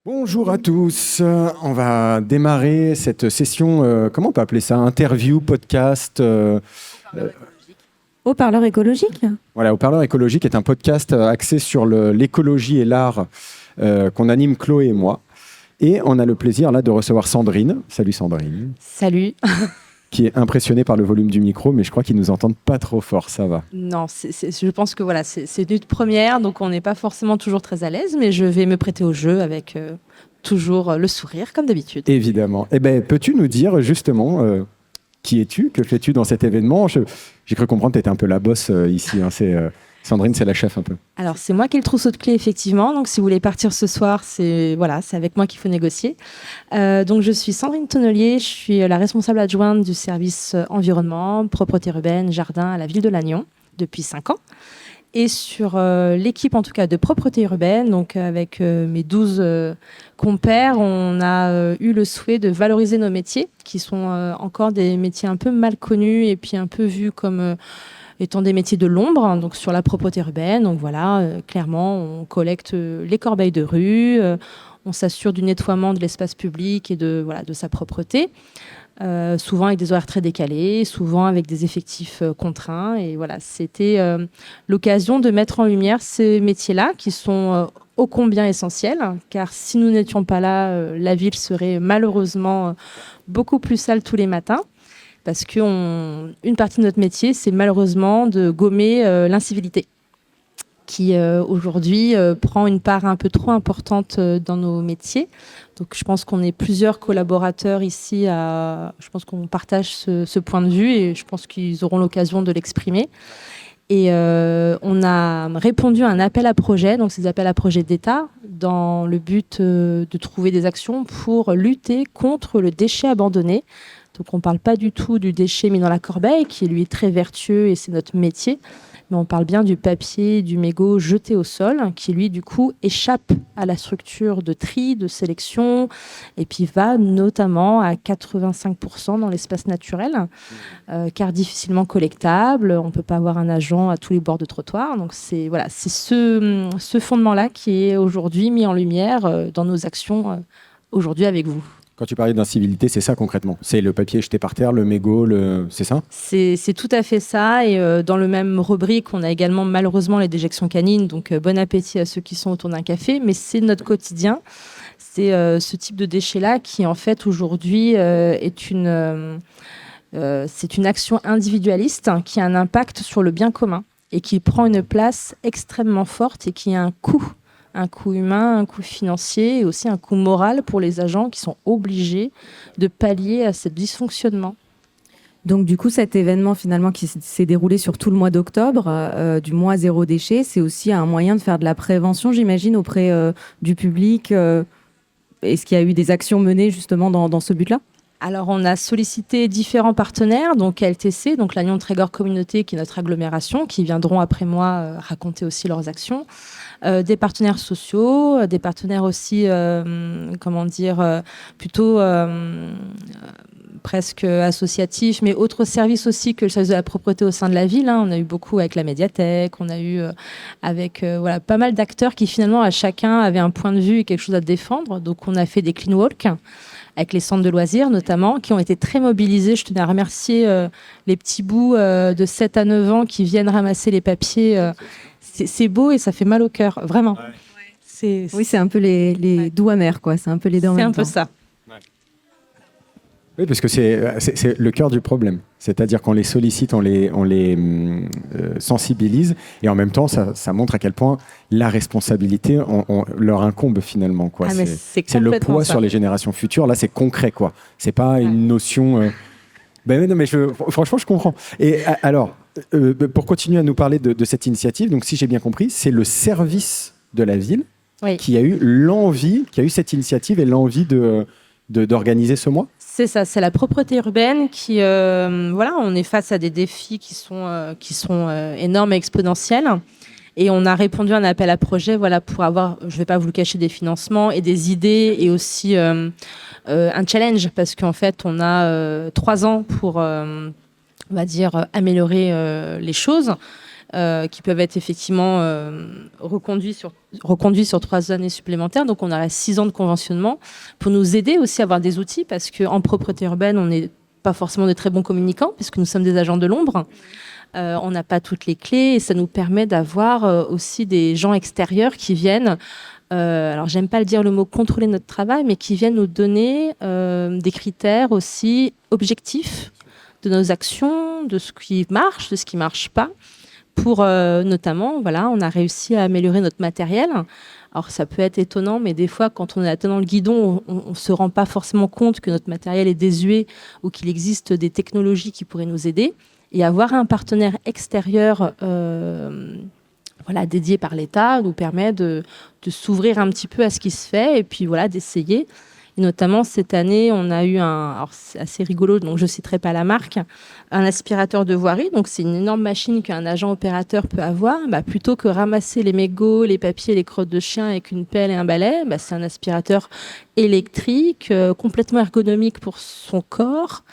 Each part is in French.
Bonjour à tous, on va démarrer cette session, comment on peut appeler ça, interview, podcast. Haut-parleur écologique. Voilà, Haut-parleur écologique est un podcast axé sur l'écologie et l'art qu'on anime Chloé et moi. Et on a le plaisir là de recevoir Sandrine. Salut Sandrine. Salut. Qui est impressionnée par le volume du micro, mais je crois qu'ils nous entendent pas trop fort, ça va. Non, je pense que voilà, c'est une première, donc on n'est pas forcément toujours très à l'aise, mais je vais me prêter au jeu avec toujours le sourire, comme d'habitude. Évidemment. Eh ben, peux-tu nous dire justement qui es-tu, que fais-tu dans cet événement? J'ai cru comprendre que tu étais un peu la boss ici. Hein, Sandrine, c'est la chef un peu. Alors, c'est moi qui ai le trousseau de clés, effectivement. Donc, si vous voulez partir ce soir, c'est avec moi qu'il faut négocier. Donc, je suis Sandrine Tonnelier. Je suis la responsable adjointe du service environnement, propreté urbaine, jardin à la ville de Lannion depuis 5 ans. Et sur l'équipe, en tout cas, de propreté urbaine, donc avec mes 12 compères, on a eu le souhait de valoriser nos métiers, qui sont encore des métiers un peu mal connus et puis un peu vus comme étant des métiers de l'ombre, donc sur la propreté urbaine. Donc voilà, clairement, on collecte les corbeilles de rue, on s'assure du nettoiement de l'espace public et de sa propreté. Souvent avec des horaires très décalés, souvent avec des effectifs contraints. Et voilà, c'était l'occasion de mettre en lumière ces métiers-là qui sont ô combien essentiels, car si nous n'étions pas là, la ville serait malheureusement beaucoup plus sale tous les matins. Parce qu'une partie de notre métier, c'est malheureusement de gommer l'incivilité, qui aujourd'hui prend une part un peu trop importante dans nos métiers. Donc je pense qu'on est plusieurs collaborateurs ici, je pense qu'on partage ce point de vue et je pense qu'ils auront l'occasion de l'exprimer. Et on a répondu à un appel à projet, donc ces appels à projets d'État, dans le but de trouver des actions pour lutter contre le déchet abandonné. Donc on ne parle pas du tout du déchet mis dans la corbeille, qui lui est très vertueux et c'est notre métier, mais on parle bien du papier, du mégot jeté au sol, qui lui du coup échappe à la structure de tri, de sélection, et puis va notamment à 85% dans l'espace naturel, car difficilement collectable, on ne peut pas avoir un agent à tous les bords de trottoir. Donc c'est ce fondement-là qui est aujourd'hui mis en lumière dans nos actions aujourd'hui avec vous. Quand tu parlais d'incivilité, c'est ça concrètement? C'est le papier jeté par terre, le mégot, c'est ça? C'est tout à fait ça. Et dans le même rubrique, on a également malheureusement les déjections canines. Donc bon appétit à ceux qui sont autour d'un café. Mais c'est notre quotidien. C'est ce type de déchet-là qui en fait aujourd'hui c'est une action individualiste qui a un impact sur le bien commun et qui prend une place extrêmement forte et qui a un coût humain, un coût financier et aussi un coût moral pour les agents qui sont obligés de pallier à ce dysfonctionnement. Donc du coup, cet événement finalement qui s'est déroulé sur tout le mois d'octobre, du mois zéro déchet, c'est aussi un moyen de faire de la prévention, j'imagine, auprès du public. Est-ce qu'il y a eu des actions menées justement dans ce but-là ? Alors, on a sollicité différents partenaires, donc LTC, donc Lannion Trégor Communauté, qui est notre agglomération, qui viendront après moi raconter aussi leurs actions. Des partenaires sociaux, des partenaires aussi, plutôt presque associatifs, mais autres services aussi que le service de la propreté au sein de la ville. On a eu beaucoup avec la médiathèque, on a eu avec pas mal d'acteurs qui finalement, à chacun, avaient un point de vue et quelque chose à défendre. Donc, on a fait des clean walks avec les centres de loisirs notamment, qui ont été très mobilisés. Je tenais à remercier les petits bouts de 7 à 9 ans qui viennent ramasser les papiers. C'est beau et ça fait mal au cœur, vraiment. Ouais. Oui, c'est un peu les doux amers, quoi. C'est un peu les dents en même temps. C'est un peu ça. Oui, parce que c'est le cœur du problème. C'est-à-dire qu'on les sollicite, on les sensibilise, et en même temps, ça montre à quel point la responsabilité leur incombe finalement. Quoi. C'est le poids sur les générations futures. Là, c'est concret, quoi. C'est pas une notion. Non, mais franchement, je comprends. Et alors, pour continuer à nous parler de cette initiative, donc si j'ai bien compris, c'est le service de la ville qui a eu cette initiative et l'envie d'organiser ce mois. C'est ça, c'est la propreté urbaine qui, on est face à des défis qui sont énormes et exponentiels. Et on a répondu à un appel à projet, pour avoir, je ne vais pas vous le cacher, des financements et des idées et aussi un challenge parce qu'en fait, on a 3 ans pour, améliorer les choses. qui peuvent être effectivement reconduits sur 3 années supplémentaires. Donc on aurait 6 ans de conventionnement pour nous aider aussi à avoir des outils, parce qu'en propreté urbaine, on n'est pas forcément de très bons communicants, puisque nous sommes des agents de l'ombre. On n'a pas toutes les clés et ça nous permet d'avoir aussi des gens extérieurs qui viennent, alors j'aime pas le dire le mot contrôler notre travail, mais qui viennent nous donner des critères aussi objectifs de nos actions, de ce qui marche, de ce qui marche pas. Pour notamment, voilà, on a réussi à améliorer notre matériel. Alors ça peut être étonnant, mais des fois, quand on est atteint dans le guidon, on ne se rend pas forcément compte que notre matériel est désuet ou qu'il existe des technologies qui pourraient nous aider. Et avoir un partenaire extérieur dédié par l'État nous permet de s'ouvrir un petit peu à ce qui se fait et puis voilà, d'essayer. Et notamment, cette année, on a eu alors c'est assez rigolo, donc je ne citerai pas la marque, un aspirateur de voirie. Donc, c'est une énorme machine qu'un agent opérateur peut avoir. Plutôt que ramasser les mégots, les papiers, les crottes de chien avec une pelle et un balai, c'est un aspirateur électrique, complètement ergonomique pour son corps,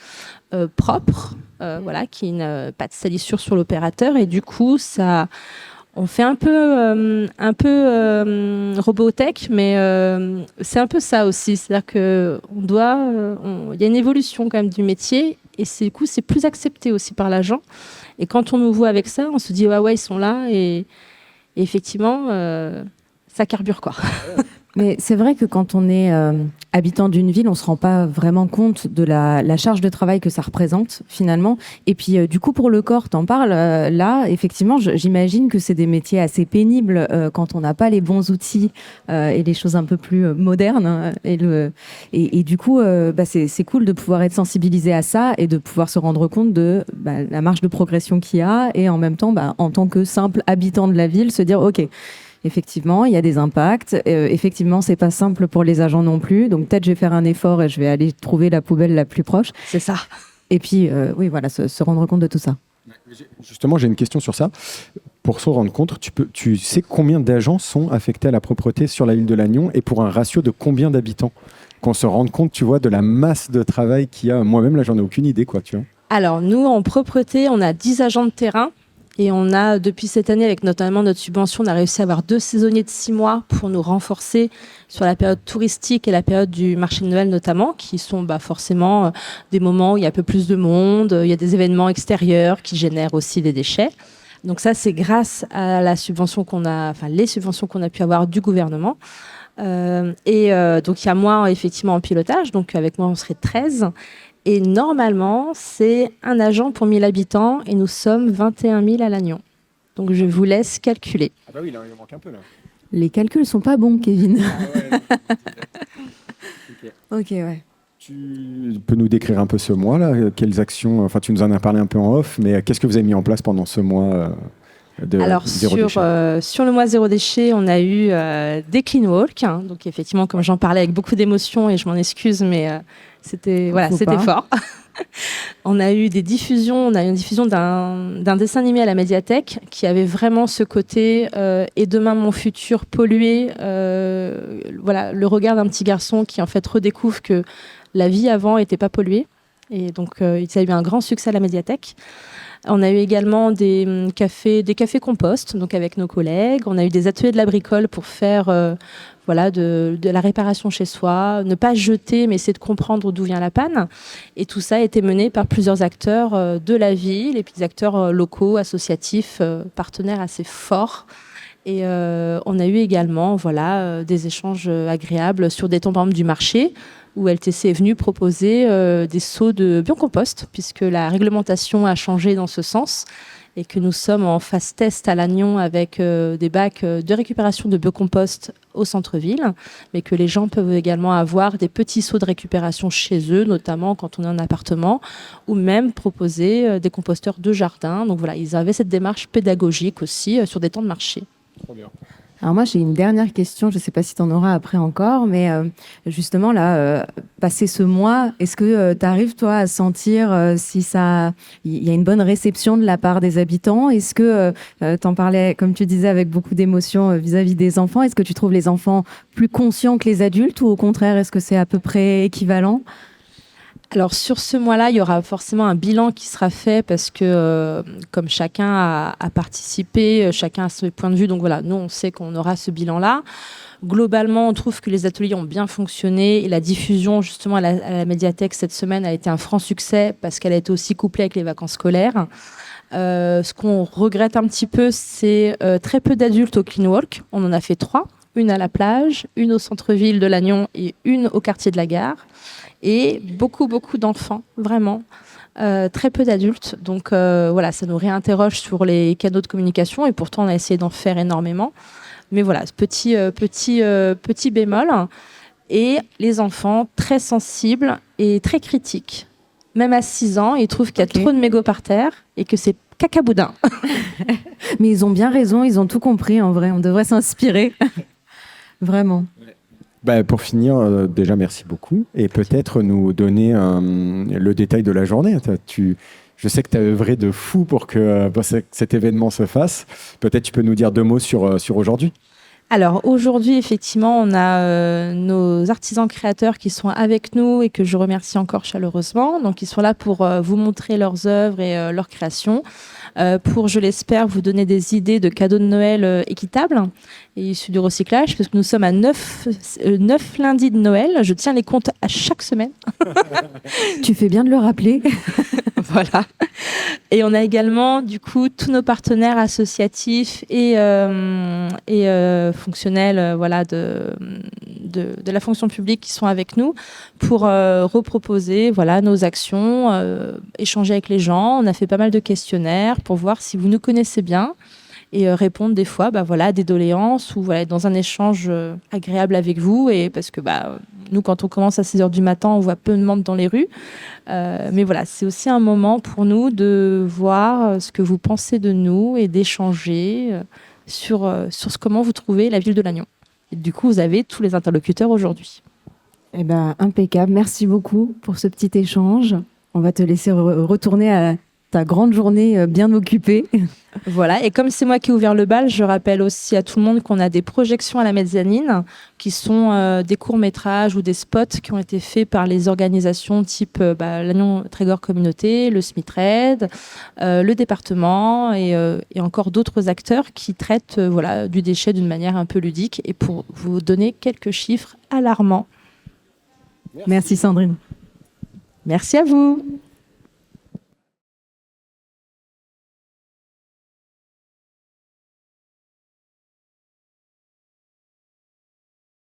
propre, qui n'a pas de salissure sur l'opérateur. Et du coup, ça... On fait un peu robotech, mais c'est un peu ça aussi. C'est-à-dire qu'il y a une évolution quand même du métier et du coup, c'est plus accepté aussi par l'agent. Et quand on nous voit avec ça, on se dit ouais, ils sont là et effectivement, ça carbure quoi. Mais c'est vrai que quand on est habitant d'une ville, on ne se rend pas vraiment compte de la charge de travail que ça représente finalement. Et puis du coup, pour le corps, t'en parles là, effectivement, j'imagine que c'est des métiers assez pénibles quand on n'a pas les bons outils et les choses un peu plus modernes. Hein, et du coup, c'est cool de pouvoir être sensibilisé à ça et de pouvoir se rendre compte de la marge de progression qu'il y a et en même temps, en tant que simple habitant de la ville, se dire ok. Effectivement, il y a des impacts. Effectivement, c'est pas simple pour les agents non plus. Donc peut-être je vais faire un effort et je vais aller trouver la poubelle la plus proche. C'est ça. Et puis, se rendre compte de tout ça. Justement, j'ai une question sur ça. Pour se rendre compte, tu sais combien d'agents sont affectés à la propreté sur la ville de Lannion et pour un ratio de combien d'habitants? Qu'on se rende compte, tu vois, de la masse de travail qu'il y a. Moi-même, là, j'en ai aucune idée, quoi, tu vois. Alors, nous, en propreté, on a 10 agents de terrain. Et on a, depuis cette année, avec notamment notre subvention, on a réussi à avoir 2 saisonniers de 6 mois pour nous renforcer sur la période touristique et la période du marché de Noël notamment, qui sont forcément des moments où il y a un peu plus de monde, il y a des événements extérieurs qui génèrent aussi des déchets. Donc ça, c'est grâce à la subvention les subventions qu'on a pu avoir du gouvernement. Donc il y a moi, effectivement, en pilotage. Donc avec moi, on serait 13. Et normalement, c'est un agent pour 1000 habitants et nous sommes 21 000 à Lannion. Donc je vous laisse calculer. Ah bah oui, là, il manque un peu là. Les calculs sont pas bons, Kevin. Ah ouais. Ok, ouais. Tu peux nous décrire un peu ce mois-là? Quelles actions, tu nous en as parlé un peu en off, mais qu'est-ce que vous avez mis en place pendant ce mois Alors sur le mois zéro déchet, on a eu des clean walk, hein, donc effectivement comme j'en parlais avec beaucoup d'émotion et je m'en excuse, mais c'était fort. On a eu des diffusions, on a eu une diffusion d'un dessin animé à la médiathèque qui avait vraiment ce côté et demain mon futur pollué, le regard d'un petit garçon qui en fait redécouvre que la vie avant n'était pas polluée et donc ça a eu un grand succès à la médiathèque. On a eu également des cafés compost, donc avec nos collègues. On a eu des ateliers de la bricole pour faire de la réparation chez soi, ne pas jeter, mais essayer de comprendre d'où vient la panne. Et tout ça a été mené par plusieurs acteurs de la ville, et puis des acteurs locaux, associatifs, partenaires assez forts. Et on a eu également des échanges agréables sur des temps, par exemple, du marché, où LTC est venu proposer des seaux de biocompost, puisque la réglementation a changé dans ce sens, et que nous sommes en phase test à Lannion avec des bacs de récupération de biocompost au centre-ville, mais que les gens peuvent également avoir des petits seaux de récupération chez eux, notamment quand on est en appartement, ou même proposer des composteurs de jardin. Donc voilà, ils avaient cette démarche pédagogique aussi sur des temps de marché. Trop bien. Alors moi, j'ai une dernière question, je ne sais pas si tu en auras après encore, mais justement, là, passé ce mois, est-ce que tu arrives, toi, à sentir si il y a une bonne réception de la part des habitants? Est-ce que tu en parlais, comme tu disais, avec beaucoup d'émotion vis-à-vis des enfants? Est-ce que tu trouves les enfants plus conscients que les adultes ou au contraire, est-ce que c'est à peu près équivalent? Alors sur ce mois-là, il y aura forcément un bilan qui sera fait parce que comme chacun a participé, chacun a ses points de vue, donc voilà, nous on sait qu'on aura ce bilan-là. Globalement, on trouve que les ateliers ont bien fonctionné et la diffusion justement à la médiathèque cette semaine a été un franc succès parce qu'elle a été aussi couplée avec les vacances scolaires. Ce qu'on regrette un petit peu, c'est très peu d'adultes au Clean Walk. On en a fait 3, une à la plage, une au centre-ville de Lannion et une au quartier de la Gare. Et beaucoup d'enfants, vraiment. Très peu d'adultes. Donc voilà, ça nous réinterroge sur les canaux de communication et pourtant on a essayé d'en faire énormément. Mais voilà, petit bémol. Et les enfants très sensibles et très critiques. Même à 6 ans, ils trouvent qu'il y a trop de mégots par terre et que c'est cacaboudin. Mais ils ont bien raison, ils ont tout compris en vrai. On devrait s'inspirer. Vraiment. Pour finir, déjà merci beaucoup et peut-être nous donner le détail de la journée. Je sais que tu as œuvré de fou pour que cet événement se fasse. Peut-être tu peux nous dire 2 mots sur aujourd'hui. Alors aujourd'hui, effectivement, on a nos artisans créateurs qui sont avec nous et que je remercie encore chaleureusement. Donc, ils sont là pour vous montrer leurs œuvres et leurs créations, pour, je l'espère, vous donner des idées de cadeaux de Noël équitables et issus du recyclage, parce que nous sommes à 9 lundis de Noël. Je tiens les comptes à chaque semaine. Tu fais bien de le rappeler. Voilà. Et on a également, du coup, tous nos partenaires associatifs et fonctionnels voilà, de la fonction publique qui sont avec nous pour reproposer voilà, nos actions, échanger avec les gens. On a fait pas mal de questionnaires pour voir si vous nous connaissez bien et répondre des fois voilà, à des doléances ou voilà, dans un échange agréable avec vous. Et parce que nous, quand on commence à 6h du matin, on voit peu de monde dans les rues. Mais voilà, c'est aussi un moment pour nous de voir ce que vous pensez de nous et d'échanger sur comment vous trouvez la ville de Lannion. Et du coup, vous avez tous les interlocuteurs aujourd'hui. Eh ben, impeccable. Merci beaucoup pour ce petit échange. On va te laisser retourner à ta grande journée bien occupée. Voilà, et comme c'est moi qui ai ouvert le bal, je rappelle aussi à tout le monde qu'on a des projections à la mezzanine qui sont des courts-métrages ou des spots qui ont été faits par les organisations type Lannion Trégor Communauté, le SMITRED, le département et encore d'autres acteurs qui traitent du déchet d'une manière un peu ludique. Et pour vous donner quelques chiffres alarmants. Merci Sandrine. Merci à vous.